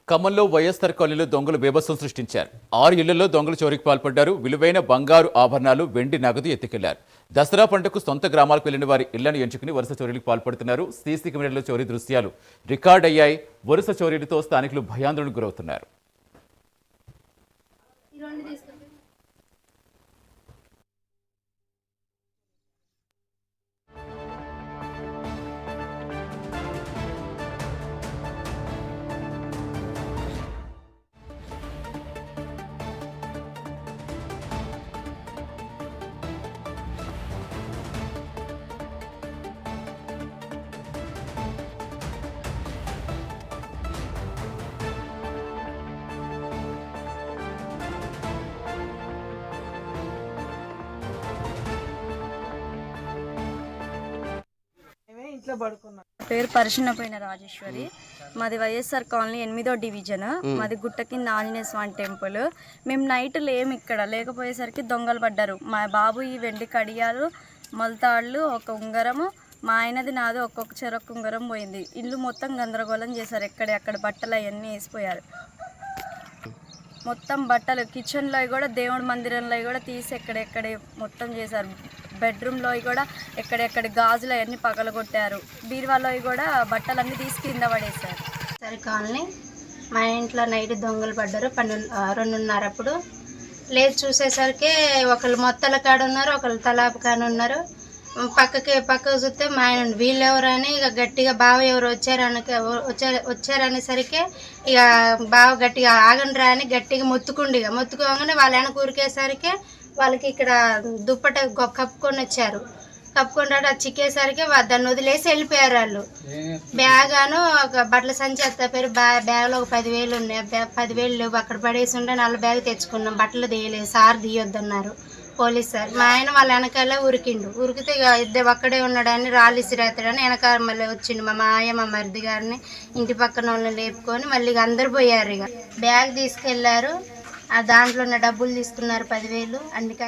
ఖమ్మంలో వైఎస్ఆర్ కాలనీలో దొంగలు బీభత్సం సృష్టించారు. 6 ఇళ్లలో దొంగలు చోరీకి పాల్పడ్డారు. విలువైన బంగారు ఆభరణాలు, వెండి నగదు ఎత్తుకెళ్లారు. దసరా పండుగకు సొంత గ్రామాలకు వెళ్లిన వారి ఇళ్లను ఎంచుకుని వరుస చోరీలకు పాల్పడుతున్నారు. సీసీ కెమెరాల్లో చోరీ దృశ్యాలు రికార్డ్ అయ్యాయి. వరుస చోరీలతో స్థానికులు భయాందోళనకు గురవుతున్నారు. పేరు పరిశున్నపోయిన రాజేశ్వరి. మాది వైఎస్ఆర్ కాలనీ 8వ డివిజన్. మాది గుట్ట కింద ఆంజనేయ స్వామి టెంపుల్. మేము నైట్ లేము, ఇక్కడ లేకపోయేసరికి దొంగలు పడ్డారు. మా బాబు ఈ వెండి కడియాలు, మొలతాళ్ళు, ఒక ఉంగరము, మా ఆయనది నాది ఒక్కొక్క చెరొక్క ఉంగరం పోయింది. ఇల్లు మొత్తం గందరగోళం చేశారు. అక్కడ బట్టలు అవన్నీ వేసిపోయారు. మొత్తం బట్టలు కిచెన్లో కూడా, దేవుడి మందిరంలో కూడా తీసి ఎక్కడెక్కడే మొత్తం చేశారు. బెడ్రూమ్లో కూడా ఎక్కడెక్కడ గాజులు అవన్నీ పగలగొట్టారు. బీరువాలో కూడా బట్టలన్నీ తీసి కింద పడేశారు. సరే కాలనీ మా ఇంట్లో నైట్ దొంగలు పడ్డారు. 2:30 అప్పుడు లేదు చూసేసరికి ఒకళ్ళు మొత్తల కాడ ఉన్నారు, ఒకళ్ళు తలాపు కాడ ఉన్నారు. పక్కకు చూస్తే మా ఆయన వీళ్ళెవరని ఇక గట్టిగా బావ ఎవరు వచ్చారనేసరికి ఇక బావ గట్టిగా ఆగండి రా అని గట్టిగా మొత్తుకోగానే వాళ్ళ వెనక ఊరికేసరికి వాళ్ళకి ఇక్కడ దుప్పట కప్పుకొని వచ్చారు. కప్పుకొని అది చిక్కేసరికి దాన్ని వదిలేసి వెళ్ళిపోయారు వాళ్ళు. బ్యాగ్ అను ఒక బట్టల సంచి ఎత్తపోయారు. బ్యాగ్లో ఒక 10,000 ఉన్నాయి. 10,000 లేవు, అక్కడ పడేసి ఉంటే 4 బ్యాగ్ తెచ్చుకున్నాం. బట్టలు తీయలేదు, సార్ తీయొద్దన్నారు పోలీస్ సార్. మా ఆయన వాళ్ళ వెనకాల ఉరికితే ఇక ఇద్దరు ఒక్కడే ఉన్నాడని రాళ్ళు ఇసిరేస్తాడని వెనకాల మళ్ళీ వచ్చిండు. మా మాయ మా మరిది గారిని ఇంటి పక్కన వాళ్ళని లేపుకొని మళ్ళీ ఇక అందరు పోయారు. ఇక బ్యాగ్ తీసుకెళ్లారు. దాంట్లో ఉన్న డబ్బులు తీసుకున్నారు 10,000 అన్నికాయ